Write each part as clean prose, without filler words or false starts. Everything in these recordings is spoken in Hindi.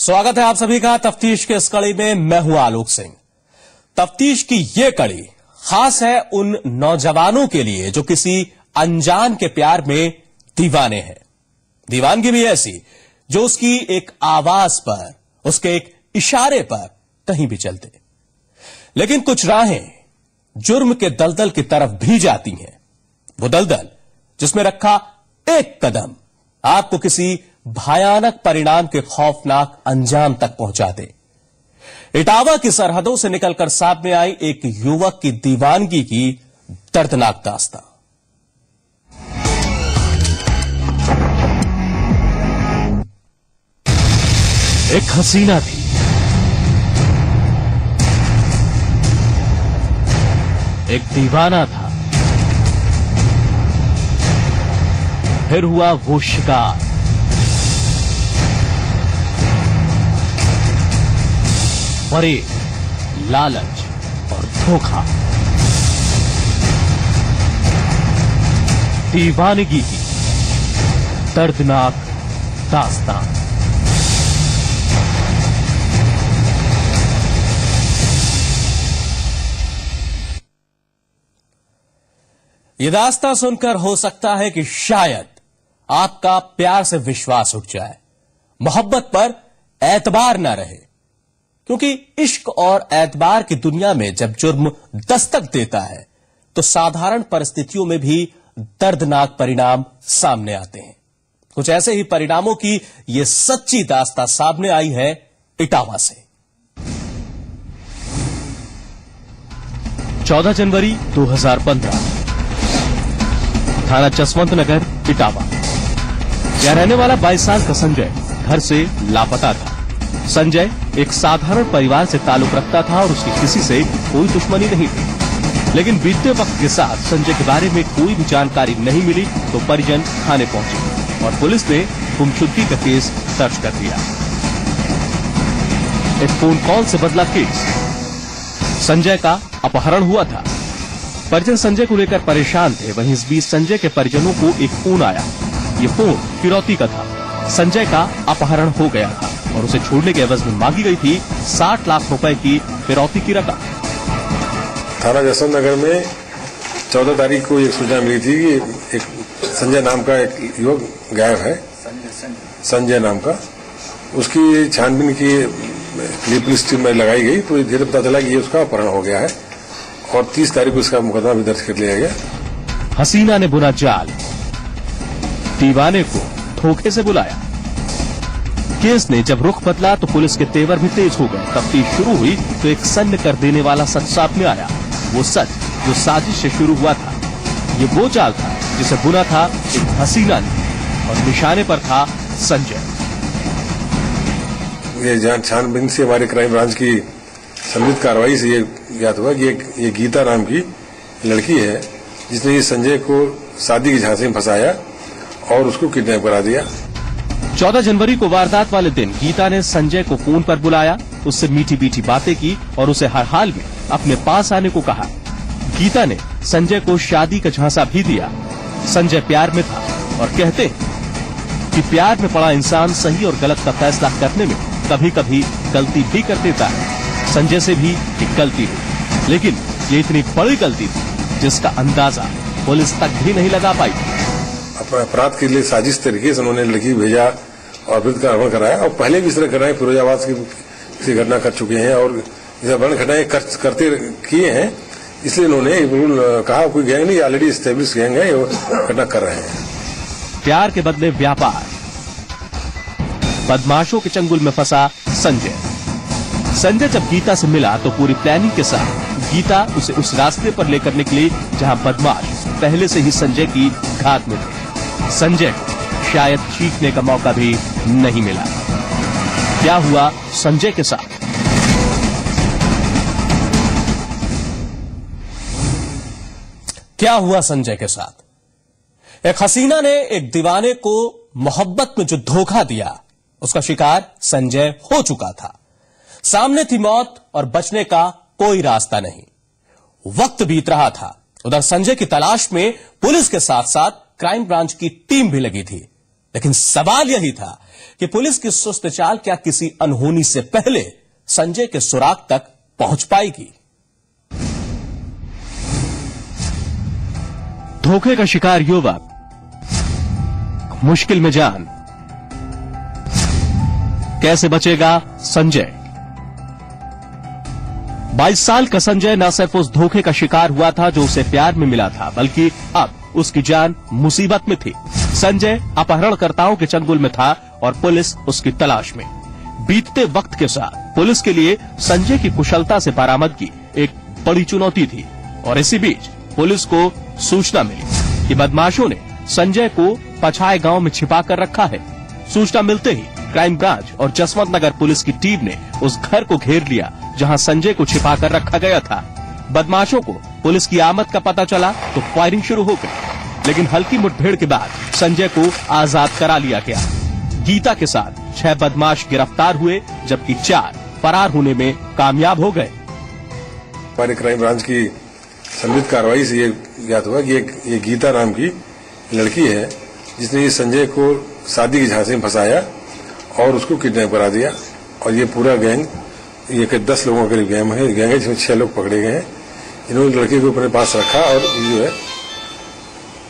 स्वागत है आप सभी का तफ्तीश के इस कड़ी में। मैं हूं आलोक सिंह। तफ्तीश की यह कड़ी खास है उन नौजवानों के लिए जो किसी अनजान के प्यार में दीवाने हैं। दीवानगी भी ऐसी जो उसकी एक आवाज पर, उसके एक इशारे पर कहीं भी चलते। लेकिन कुछ राहें जुर्म के दलदल की तरफ भी जाती हैं। वो दलदल जिसमें रखा एक कदम आपको किसी भयानक परिणाम के खौफनाक अंजाम तक पहुंचा दे। इटावा की सरहदों से निकलकर सामने आई एक युवक की दीवानगी की दर्दनाक दास्तां। एक हसीना थी, एक दीवाना था, फिर हुआ वो शिकार। फरेब, लालच और धोखा। दीवानगी की दर्दनाक दास्तां। ये दास्तां सुनकर हो सकता है कि शायद आपका प्यार से विश्वास उठ जाए, मोहब्बत पर एतबार ना रहे। क्योंकि इश्क और एतबार की दुनिया में जब जुर्म दस्तक देता है तो साधारण परिस्थितियों में भी दर्दनाक परिणाम सामने आते हैं। कुछ ऐसे ही परिणामों की यह सच्ची दास्तां सामने आई है इटावा से। 14 जनवरी 2015, थाना जसवंत नगर, इटावा। यहां रहने वाला 22 साल का संजय घर से लापता था। संजय एक साधारण परिवार से ताल्लुक रखता था और उसकी किसी से कोई दुश्मनी नहीं थी। लेकिन बीतते वक्त के साथ संजय के बारे में कोई भी जानकारी नहीं मिली तो परिजन थाने पहुंचे और पुलिस ने गुमशुदगी का केस दर्ज कर दिया। एक फोन कॉल से बदला केस। संजय का अपहरण हुआ था। परिजन संजय को लेकर परेशान थे। वहीं इस बीच संजय के परिजनों को एक फोन आया। ये फोन फिरौती का था। संजय का अपहरण हो गया था और उसे छोड़ने के एवज में मांगी गई थी 60 लाख रुपए की फिरौती की रकम। थाना जसवंत नगर में 14 तारीख को एक सूचना मिली थी कि एक संजय नाम का एक युवक गायब है। संजय नाम का, उसकी छानबीन की लिए पुलिस टीम में लगाई गई तो धीरे पता चला कि ये उसका अपहरण हो गया है और 30 तारीख को इसका मुकदमा भी दर्ज कर लिया गया। हसीना ने बुना जाल, दीवाने को धोखे से बुलाया। केस ने जब रुख बदला तो पुलिस के तेवर भी तेज हो गए। तफ्तीश शुरू हुई तो एक सन्न कर देने वाला सच सामने आया। वो सच जो साजिश से शुरू हुआ था। ये वो जाल था जिसे बुना था एक हसीना ने और निशाने पर था संजय। ये जान छानबीन से हमारे क्राइम ब्रांच की संदिग्ध कार्रवाई से ये ज्ञात हुआ कि ये गीता नाम की लड़की है जिसने ये संजय को शादी की झांसे में फंसाया और उसको किडनैप करा दिया। 14 जनवरी को वारदात वाले दिन गीता ने संजय को फोन पर बुलाया, उससे मीठी मीठी बातें की और उसे हर हाल में अपने पास आने को कहा। गीता ने संजय को शादी का झांसा भी दिया। संजय प्यार में था और कहते हैं कि प्यार में पड़ा इंसान सही और गलत का फैसला करने में कभी कभी गलती भी कर देता है। संजय से भी एक गलती हुई, लेकिन ये इतनी बड़ी गलती थी जिसका अंदाजा पुलिस तक भी नहीं लगा पाई। अपराध के लिए साजिश तरीके से उन्होंने लड़की भेजा और फिर का अपहरण कराया और पहले भी इस तरह घटनाएं फिरोजाबाद की घटना कर चुके हैं और अपहरण घटनाएं करते किए हैं। इसलिए उन्होंने कहा कोई गैंग नहीं, ऑलरेडी एस्टेब्लिश गैंग है, घटना कर रहे हैं। प्यार के बदले व्यापार, बदमाशों के चंगुल में फंसा संजय। संजय जब गीता से मिला तो पूरी प्लानिंग के साथ गीता उसे उस रास्ते पर लेकर निकली जहां बदमाश पहले से ही संजय की घात में थे। संजय को शायद चीखने का मौका भी नहीं मिला। क्या हुआ संजय के साथ? क्या हुआ संजय के साथ? एक हसीना ने एक दीवाने को मोहब्बत में जो धोखा दिया उसका शिकार संजय हो चुका था। सामने थी मौत और बचने का कोई रास्ता नहीं। वक्त बीत रहा था। उधर संजय की तलाश में पुलिस के साथ साथ क्राइम ब्रांच की टीम भी लगी थी। लेकिन सवाल यही था कि पुलिस की सुस्त चाल क्या किसी अनहोनी से पहले संजय के सुराग तक पहुंच पाएगी। धोखे का शिकार युवक, मुश्किल में जान, कैसे बचेगा संजय। 22 साल का संजय न सिर्फ उस धोखे का शिकार हुआ था जो उसे प्यार में मिला था, बल्कि अब उसकी जान मुसीबत में थी। संजय अपहरणकर्ताओं के चंगुल में था और पुलिस उसकी तलाश में। बीतते वक्त के साथ पुलिस के लिए संजय की कुशलता से बरामदगी एक बड़ी चुनौती थी और इसी बीच पुलिस को सूचना मिली कि बदमाशों ने संजय को पछाए गांव में छिपा कर रखा है। सूचना मिलते ही क्राइम ब्रांच और जसवंत नगर पुलिस की टीम ने उस घर को घेर लिया जहां संजय को छिपा कर रखा गया था। बदमाशों को पुलिस की आमद का पता चला तो फायरिंग शुरू हो गई, लेकिन हल्की मुठभेड़ के बाद संजय को आजाद करा लिया गया। गीता के साथ 6 बदमाश गिरफ्तार हुए जबकि 4 फरार होने में कामयाब हो गए। हमारे क्राइम ब्रांच की संदिग्ध कार्रवाई से ये ज्ञात हुआ कि ये गीता नाम की लड़की है जिसने ये संजय को शादी की झांसे में फंसाया और उसको किडनैप करा दिया। और ये पूरा गैंग ये 10 लोगों का गैंग है जिसमें 6 लोग पकड़े गए हैं। इन्होंने लड़के को अपने पास रखा और जो है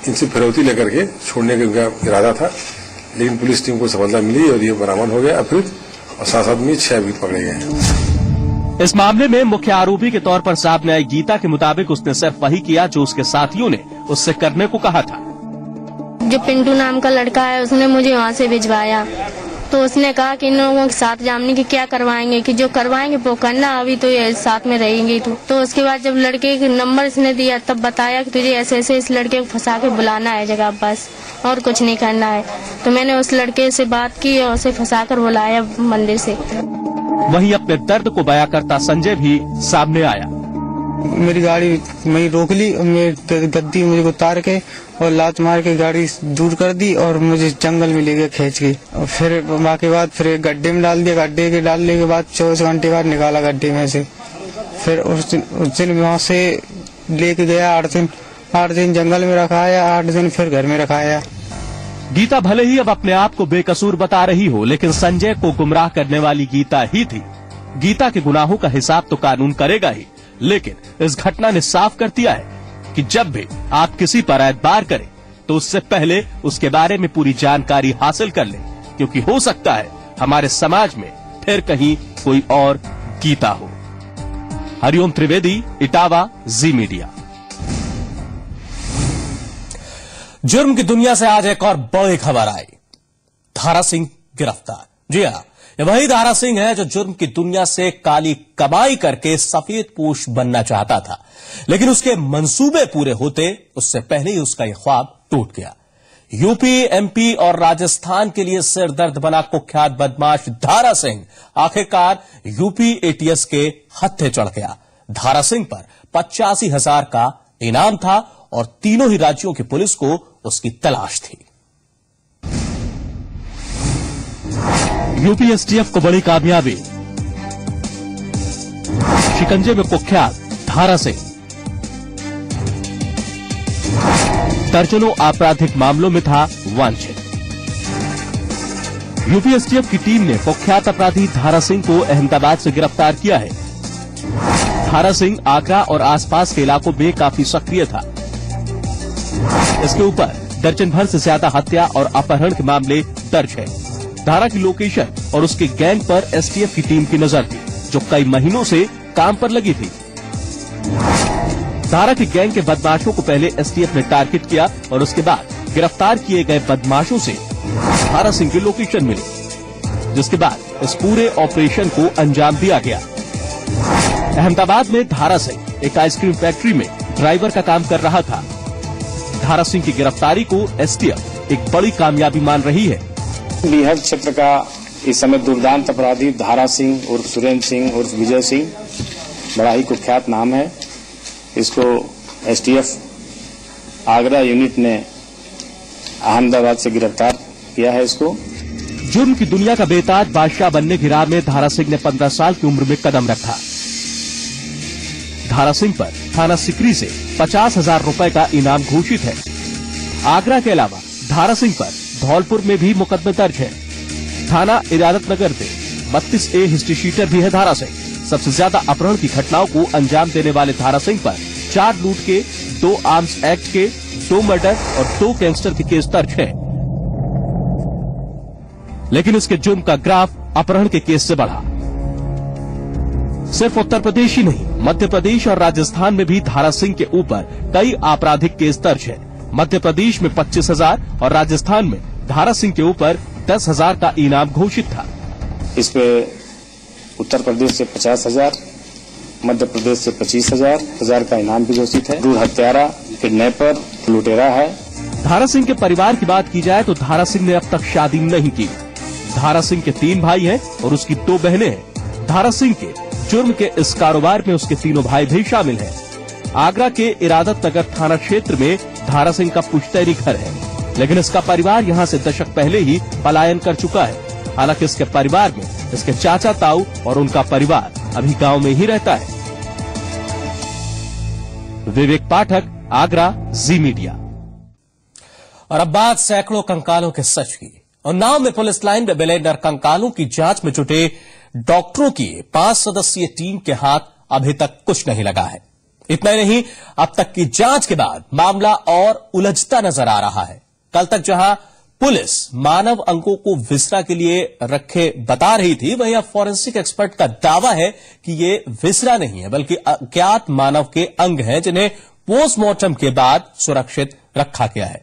इनसे फिरौती लेकर के छोड़ने का उनका इरादा था, लेकिन पुलिस टीम को सफलता मिली और ये बरामद हो गया अपहृत और साथ में 6 भी पकड़े गए हैं। इस मामले में मुख्य आरोपी के तौर पर सामने आई गीता के मुताबिक उसने सिर्फ वही किया जो उसके साथियों ने उससे करने को कहा था। जो पिंटू नाम का लड़का है उसने मुझे वहाँ से भिजवाया, तो उसने कहा कि इन लोगों के साथ जामने की क्या करवाएंगे, कि जो करवाएंगे वो करना, अभी तो ये साथ में रहेंगे। तो उसके बाद जब लड़के के नंबर इसने दिया तब बताया कि तुझे ऐसे ऐसे इस लड़के को फंसा के बुलाना है जगह, बस और कुछ नहीं करना है। तो मैंने उस लड़के से बात की और उसे फंसा कर बुलाया मंदिर से। वहीं अपने दर्द को बयां करता संजय भी सामने आया। मेरी गाड़ी मैं रोक ली और मेरी गद्दी मुझे उतार के और लात मार के गाड़ी दूर कर दी और मुझे जंगल में ले गए खींच के। और फिर बाकी बाद फिर गड्ढे में डाल दिया। गड्ढे के डालने के बाद 24 घंटे बाद निकाला गड्ढे में से। फिर उस दिन वहाँ से लेके गया 8 दिन जंगल में रखाया, 8 दिन फिर घर में रखाया। गीता भले ही अब अपने आप को बेकसूर बता रही हो, लेकिन संजय को गुमराह करने वाली गीता ही थी। गीता के गुनाहों का हिसाब तो कानून करेगा ही, लेकिन इस घटना ने साफ कर दिया है कि जब भी आप किसी पर एतबार करें तो उससे पहले उसके बारे में पूरी जानकारी हासिल कर लें, क्योंकि हो सकता है हमारे समाज में फिर कहीं कोई और गीता हो। हरिओम त्रिवेदी, इटावा, जी मीडिया। जुर्म की दुनिया से आज एक और बड़ी खबर आई। धारा सिंह गिरफ्तार। जी हाँ, ये वही धारा सिंह है जो जुर्म की दुनिया से काली कमाई करके सफेद पोश बनना चाहता था, लेकिन उसके मंसूबे पूरे होते उससे पहले ही उसका यह ख्वाब टूट गया। यूपी, एमपी और राजस्थान के लिए सिरदर्द बना कुख्यात बदमाश धारा सिंह आखिरकार यूपी एटीएस के हत्थे चढ़ गया। धारा सिंह पर 85,000 का इनाम था और तीनों ही राज्यों की पुलिस को उसकी तलाश थी। यूपी एसटीएफ को बड़ी कामयाबी। शिकंजे में कुख्यात धारा सिंह दर्जनों आपराधिक मामलों में था वांछित। यूपी एसटीएफ की टीम ने कुख्यात अपराधी धारा सिंह को अहमदाबाद से गिरफ्तार किया है। धारा सिंह आगरा और आसपास के इलाकों में काफी सक्रिय था। इसके ऊपर दर्जन भर से ज्यादा हत्या और अपहरण के मामले दर्ज है। धारा की लोकेशन और उसके गैंग पर एसटीएफ की टीम की नजर थी, जो कई महीनों से काम पर लगी थी। धारा की गैंग के बदमाशों को पहले एसटीएफ ने टारगेट किया और उसके बाद गिरफ्तार किए गए बदमाशों से धारा सिंह की लोकेशन मिली, जिसके बाद इस पूरे ऑपरेशन को अंजाम दिया गया। अहमदाबाद में धारा सिंह एक आइसक्रीम फैक्ट्री में ड्राइवर का काम कर रहा था। धारा सिंह की गिरफ्तारी को एसटीएफ एक बड़ी कामयाबी मान रही है। बिहार क्षेत्र का इस समय दुर्दांत अपराधी धारा सिंह उर्फ सुरेंद्र सिंह उर्फ विजय सिंह बड़ा ही कुख्यात नाम है। इसको एसटीएफ आगरा यूनिट ने अहमदाबाद से गिरफ्तार किया है। इसको जुर्म की दुनिया का बेताज बादशाह बनने की राह में धारा सिंह ने 15 साल की उम्र में कदम रखा। धारा सिंह पर थाना सिकरी से 50,000 रुपए का इनाम घोषित है। आगरा के अलावा धारा सिंह पर धौलपुर में भी मुकदमे दर्ज है। थाना इरादत नगर में 32A हिस्ट्री शीटर भी है धारा सिंह। सबसे ज्यादा अपहरण की घटनाओं को अंजाम देने वाले धारा सिंह पर 4 लूट के, 2 आर्म्स एक्ट के, 2 मर्डर और 2 गैंगस्टर के केस दर्ज हैं। लेकिन इसके जुर्म का ग्राफ अपहरण के केस से बढ़ा। सिर्फ उत्तर प्रदेश ही नहीं, मध्य प्रदेश और राजस्थान में भी धारा सिंह के ऊपर कई आपराधिक केस दर्ज है। मध्य प्रदेश में 25,000 और राजस्थान में धारा सिंह के ऊपर 10,000 का इनाम घोषित था। इस पे उत्तर प्रदेश से 50,000, मध्य प्रदेश से 25,000 का इनाम भी घोषित है। क्रूर हत्यारा, किडनैपर, लुटेरा है। धारा सिंह के परिवार की बात की जाए तो धारा सिंह ने अब तक शादी नहीं की। धारा सिंह के 3 भाई हैं और उसकी 2 बहनें हैं। धारा सिंह के जुर्म के इस कारोबार में उसके 3 भाई भी शामिल हैं। आगरा के इरादत नगर थाना क्षेत्र में धारा सिंह का पुश्तैनी घर है, लेकिन इसका परिवार यहां से दशक पहले ही पलायन कर चुका है। हालांकि इसके परिवार में इसके चाचा ताऊ और उनका परिवार अभी गांव में ही रहता है। विवेक पाठक, आगरा, जी मीडिया। और अब बात सैकड़ों कंकालों के सच की। उन्नाव में पुलिस लाइन में मिले नरकंकालों की जांच में जुटे डॉक्टरों की 5 सदस्यीय टीम के हाथ अभी तक कुछ नहीं लगा है। इतना ही नहीं, अब तक की जांच के बाद मामला और उलझता नजर आ रहा है। कल तक जहां पुलिस मानव अंगों को विसरा के लिए रखे बता रही थी, वहीं अब फॉरेंसिक एक्सपर्ट का दावा है कि ये विसरा नहीं है बल्कि अज्ञात मानव के अंग हैं, जिन्हें पोस्टमार्टम के बाद सुरक्षित रखा गया है।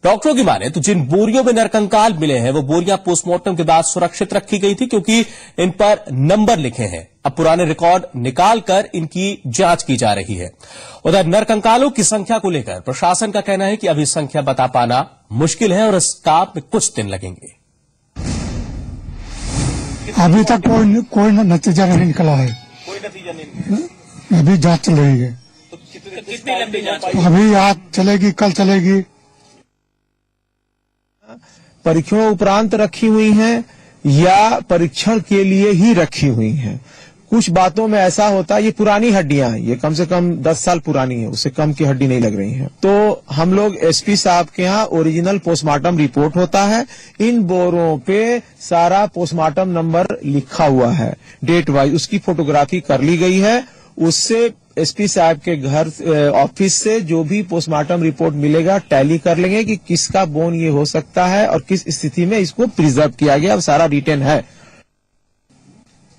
डॉक्टरों की माने तो जिन बोरियों में नरकंकाल मिले हैं वो बोरियां पोस्टमार्टम के बाद सुरक्षित रखी गई थी, क्योंकि इन पर नंबर लिखे हैं। अब पुराने रिकॉर्ड निकालकर इनकी जांच की जा रही है। उधर नरकंकालों की संख्या को लेकर प्रशासन का कहना है कि अभी संख्या बता पाना मुश्किल है और इस काम में कुछ दिन लगेंगे। अभी तक कोई नतीजा नहीं निकला है। कोई नतीजा नहीं, अभी जांच चल रही है। तो कितनी लंबी जांच? अभी आज चलेगी, कल चलेगी। परीक्षणों उपरांत रखी हुई हैं या परीक्षण के लिए ही रखी हुई हैं। कुछ बातों में ऐसा होता है, ये पुरानी हड्डियां हैं, ये कम से कम 10 साल पुरानी है, उससे कम की हड्डी नहीं लग रही है। तो हम लोग एसपी साहब के यहाँ ओरिजिनल पोस्टमार्टम रिपोर्ट होता है। इन बोरों पे सारा पोस्टमार्टम नंबर लिखा हुआ है, डेट वाइज उसकी फोटोग्राफी कर ली गई है। उससे एसपी साहब के घर ऑफिस से जो भी पोस्टमार्टम रिपोर्ट मिलेगा टैली कर लेंगे कि किसका बोन ये हो सकता है और किस स्थिति में इसको प्रिजर्व किया गया। अब सारा रिटेन है।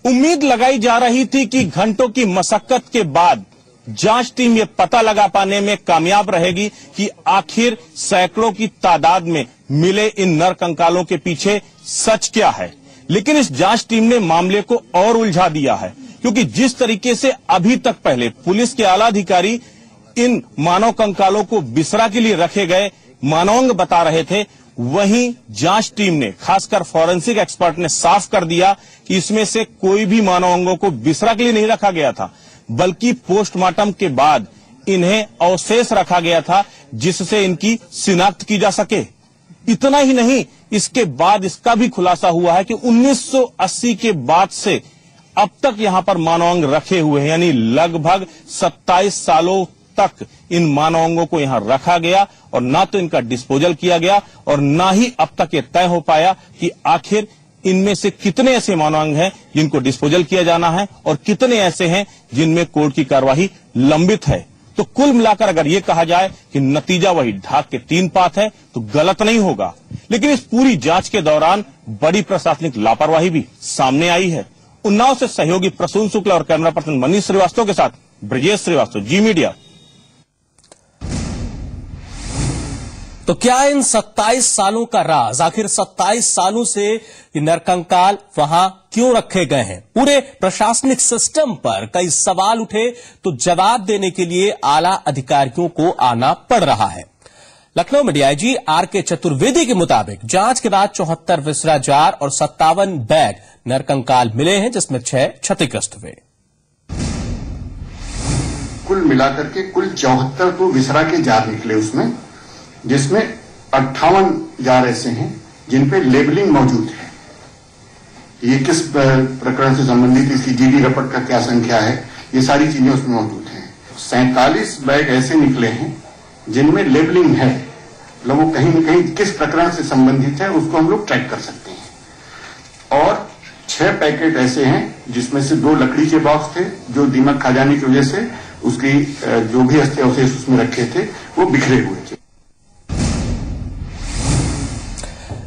उम्मीद लगाई जा रही थी कि घंटों की मशक्कत के बाद जांच टीम ये पता लगा पाने में कामयाब रहेगी कि आखिर सैकड़ों की तादाद में मिले इन नरकंकालों के पीछे सच क्या है। लेकिन इस जांच टीम ने मामले को और उलझा दिया है, क्योंकि जिस तरीके से अभी तक पहले पुलिस के आला अधिकारी इन मानव कंकालों को बिसरा के लिए रखे गए मानवांग बता रहे थे, वहीं जांच टीम ने, खासकर फॉरेंसिक एक्सपर्ट ने साफ कर दिया कि इसमें से कोई भी मानव अंगों को बिसरा के लिए नहीं रखा गया था, बल्कि पोस्टमार्टम के बाद इन्हें अवशेष रखा गया था जिससे इनकी शिनाख्त की जा सके। इतना ही नहीं, इसके बाद इसका भी खुलासा हुआ है कि 1980 के बाद से अब तक यहां पर मानवांग रखे हुए हैं, यानी लगभग 27 सालों तक इन मानवांगों को यहां रखा गया और ना तो इनका डिस्पोजल किया गया और ना ही अब तक ये तय हो पाया कि आखिर इनमें से कितने ऐसे मानवांग हैं जिनको डिस्पोजल किया जाना है और कितने ऐसे हैं जिनमें कोर्ट की कार्यवाही लंबित है। तो कुल मिलाकर अगर ये कहा जाए कि नतीजा वही ढाक के 3 पात है तो गलत नहीं होगा। लेकिन इस पूरी जांच के दौरान बड़ी प्रशासनिक लापरवाही भी सामने आई है। उन्नाव से सहयोगी प्रसून शुक्ला और कैमरा पर्सन मनीष श्रीवास्तव के साथ ब्रजेश श्रीवास्तव, जी मीडिया। तो क्या इन 27 सालों का राज, आखिर 27 सालों से ये नरकंकाल वहां क्यों रखे गए हैं? पूरे प्रशासनिक सिस्टम पर कई सवाल उठे, तो जवाब देने के लिए आला अधिकारियों को आना पड़ रहा है। लखनऊ में डीआईजी आर.के. चतुर्वेदी के मुताबिक जांच के बाद 74 विसरा जार और 57 बैग नरकंकाल मिले हैं, जिसमें 6 क्षतिग्रस्त हुए। कुल मिलाकर के कुल 74 तो विसरा के जार निकले उसमें, जिसमें 58 जार ऐसे हैं जिन पे लेबलिंग मौजूद है। ये किस प्रकरण से संबंधित, इसकी जीडी रपट का क्या संख्या है, ये सारी चीजें उसमें मौजूद हैं। 47 बैग ऐसे निकले हैं जिनमें लेबलिंग है, मतलब वो कहीं न कहीं किस प्रकरण से संबंधित है उसको हम लोग ट्रैक कर सकते हैं। और 6 पैकेट ऐसे हैं जिसमें से 2 लकड़ी के बॉक्स थे जो दीमक खा जाने की वजह से उसकी जो भी अस्थियां उसमें रखे थे वो बिखरे हुए थे।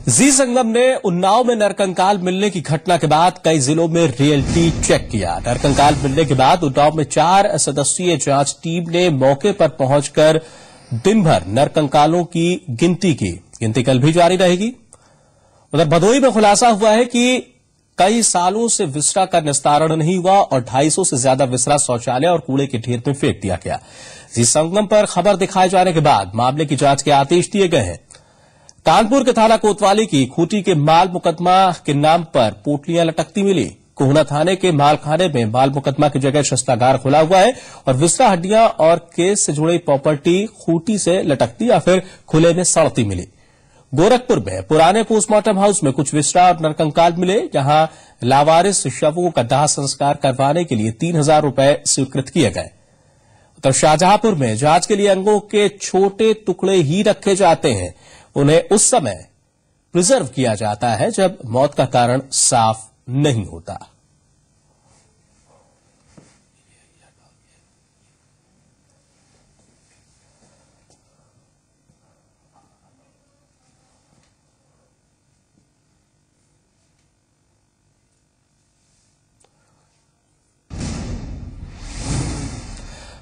जी संगम ने उन्नाव में नरकंकाल मिलने की घटना के बाद कई जिलों में रियलिटी चेक किया। नरकंकाल मिलने के बाद उन्नाव में 4 सदस्यीय जांच टीम ने मौके पर पहुंचकर दिन भर नरकंकालों की गिनती की। गिनती कल भी जारी रहेगी। उधर भदोही में खुलासा हुआ है कि कई सालों से विसरा का निस्तारण नहीं हुआ और 250 से ज्यादा विसरा शौचालय और कूड़े के ढेर में फेंक दिया गया। जी संगम पर खबर दिखाए जाने के बाद मामले की जांच के आदेश दिए गए हैं। कानपुर के थाना कोतवाली की खूंटी के माल मुकदमा के नाम पर पोटलियां लटकती मिली। कोहना थाने के मालखाने में माल मुकदमा की जगह शस्त्रागार खुला हुआ है और विसरा हड्डियां और केस से जुड़ी प्रॉपर्टी खूंटी से लटकती या फिर खुले में सड़ती मिली। गोरखपुर में पुराने पोस्टमार्टम हाउस में कुछ विसरा और नरकंकाल मिले, जहां लावारिस शवों का दाह संस्कार करवाने के लिए 3,000 रुपए स्वीकृत किए गए। तो शाहजहांपुर में जांच के लिए अंगों के छोटे टुकड़े ही रखे जाते हैं। उन्हें उस समय प्रिजर्व किया जाता है जब मौत का कारण साफ नहीं होता।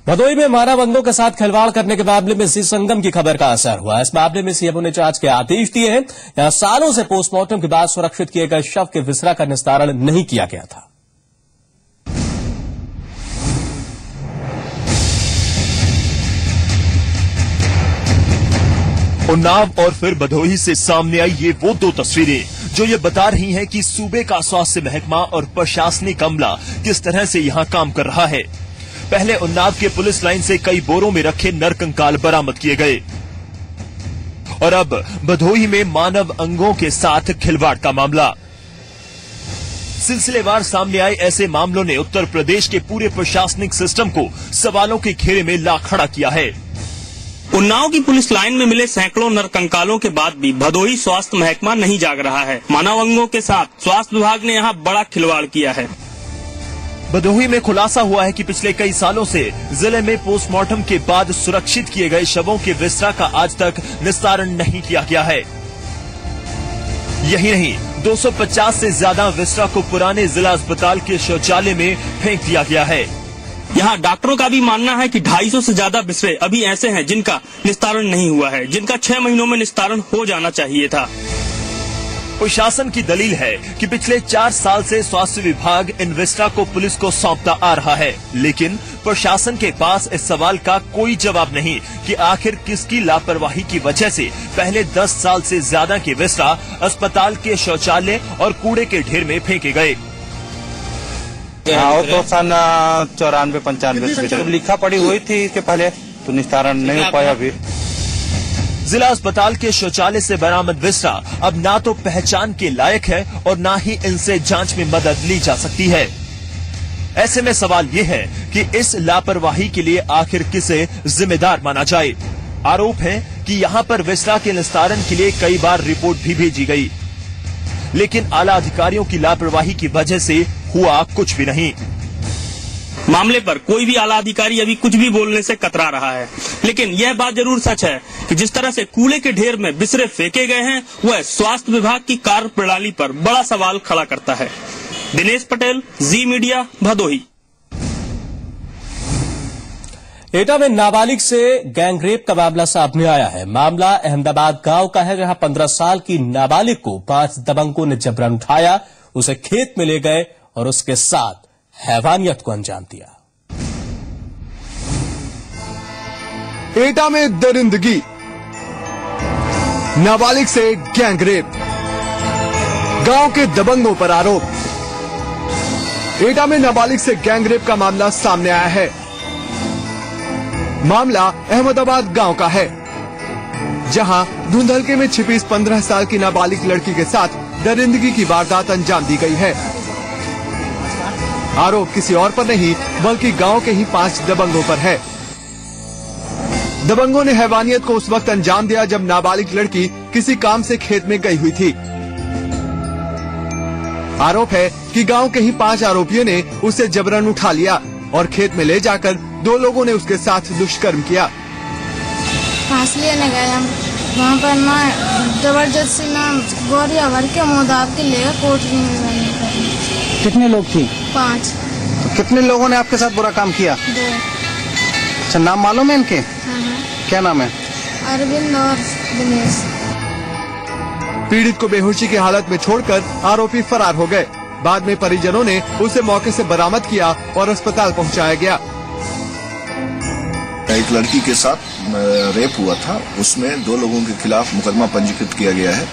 भदोही में मानव अंगों के साथ खिलवाड़ करने के मामले में जी संगम की खबर का असर हुआ। इस मामले में सीएमओ ने जांच के आदेश दिए हैं। यहां सालों से पोस्टमार्टम के बाद सुरक्षित किए गए शव के विसरा का निस्तारण नहीं किया गया था। उन्नाव और फिर भदोही से सामने आई ये वो 2 तस्वीरें जो ये बता रही हैं कि सूबे का स्वास्थ्य महकमा और प्रशासनिक अमला किस तरह से यहां काम कर रहा है। पहले उन्नाव के पुलिस लाइन से कई बोरों में रखे नरकंकाल बरामद किए गए और अब भदोही में मानव अंगों के साथ खिलवाड़ का मामला। सिलसिलेवार सामने आए ऐसे मामलों ने उत्तर प्रदेश के पूरे प्रशासनिक सिस्टम को सवालों के घेरे में ला खड़ा किया है। उन्नाव की पुलिस लाइन में मिले सैकड़ों नरकंकालों के बाद भी भदोही स्वास्थ्य महकमा नहीं जाग रहा है। मानव अंगों के साथ स्वास्थ्य विभाग ने यहाँ बड़ा खिलवाड़ किया है। भदोही में खुलासा हुआ है कि पिछले कई सालों से जिले में पोस्टमार्टम के बाद सुरक्षित किए गए शवों के विसरा का आज तक निस्तारण नहीं किया गया है। यही नहीं, 250 से ज्यादा विसरा को पुराने जिला अस्पताल के शौचालय में फेंक दिया गया है। यहाँ डॉक्टरों का भी मानना है कि 250 से ज्यादा विसरे अभी ऐसे हैं जिनका निस्तारण नहीं हुआ है, जिनका 6 महीनों में निस्तारण हो जाना चाहिए था। प्रशासन की दलील है कि पिछले 4 साल से स्वास्थ्य विभाग इन विसरा को पुलिस को सौंपता आ रहा है, लेकिन प्रशासन के पास इस सवाल का कोई जवाब नहीं कि आखिर किसकी लापरवाही की वजह से पहले 10 साल से ज्यादा के विसरा अस्पताल के शौचालय और कूड़े के ढेर में फेंके गए। और तो सन 94-95 लिखा पड़ी हुई थी इसके पहले, तो निस्तारण नहीं हो पाया अभी। जिला अस्पताल के शौचालय से बरामद विसरा अब ना तो पहचान के लायक है और ना ही इनसे जांच में मदद ली जा सकती है। ऐसे में सवाल ये है कि इस लापरवाही के लिए आखिर किसे जिम्मेदार माना जाए। आरोप है कि यहाँ पर विसरा के निस्तारण के लिए कई बार रिपोर्ट भी भेजी गई, लेकिन आला अधिकारियों की लापरवाही की वजह से हुआ कुछ भी नहीं। मामले पर कोई भी आला अधिकारी अभी कुछ भी बोलने से कतरा रहा है, लेकिन यह बात जरूर सच है कि जिस तरह से कूड़े के ढेर में बिसरे फेंके गए हैं वह स्वास्थ्य विभाग की कार्य प्रणाली पर बड़ा सवाल खड़ा करता है। दिनेश पटेल, जी मीडिया, भदोही। एटा में नाबालिग से गैंगरेप का मामला सामने आया है। मामला अहमदाबाद गांव का है, जहां 15 साल की नाबालिग को 5 दबंगों ने जबरन उठाया, उसे खेत में ले गए और उसके साथ हैवानियत को अंजाम दिया। एटा में दरिंदगी, नाबालिग से गैंगरेप, गांव के दबंगों पर आरोप। एटा में नाबालिग से गैंगरेप का मामला सामने आया है। मामला अहमदाबाद गांव का है, जहां धुंधलके में छिपी इस 15 साल की नाबालिग लड़की के साथ दरिंदगी की वारदात अंजाम दी गई है। आरोप किसी और पर नहीं बल्कि गांव के ही 5 दबंगों पर है। दबंगों ने हैवानियत को उस वक्त अंजाम दिया जब नाबालिग लड़की किसी काम से खेत में गई हुई थी। आरोप है कि गांव के ही 5 आरोपियों ने उसे जबरन उठा लिया और खेत में ले जाकर 2 लोगों ने उसके साथ दुष्कर्म किया। फांस लेने गए हम, वहाँ पर ना जबरदस्ती ना गोरिया भर के मुदाब के ले कोठरी में। कितने लोग थी? 5। तो कितने लोगों ने आपके साथ बुरा काम किया? 2। अच्छा, नाम मालूम है इनके? हाँ। क्या नाम है? अरविंद और दिनेश। पीड़ित को बेहोशी की हालत में छोड़कर आरोपी फरार हो गए। बाद में परिजनों ने उसे मौके से बरामद किया और अस्पताल पहुंचाया गया। एक लड़की के साथ रेप हुआ था, उसमें 2 लोगों के खिलाफ मुकदमा पंजीकृत किया गया है।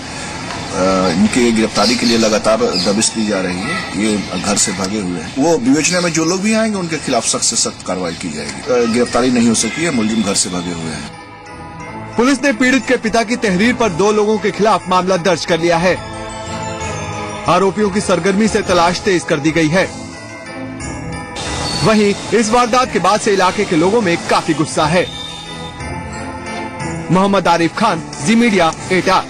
इनकी गिरफ्तारी के लिए लगातार दबिश दी जा रही है। ये घर से भागे हुए हैं। वो विवेचना में जो लोग भी आएंगे उनके खिलाफ सख्त से सख्त कार्रवाई की जाएगी। गिरफ्तारी नहीं हो सकी है, मुलजिम घर से भागे हुए हैं। पुलिस ने पीड़ित के पिता की तहरीर पर 2 लोगों के खिलाफ मामला दर्ज कर लिया है। आरोपियों की सरगर्मी से तलाश तेज कर दी गई है। वहीं इस वारदात के बाद से इलाके के लोगों में काफी गुस्सा है। मोहम्मद आरिफ खान, जी मीडिया, एटा।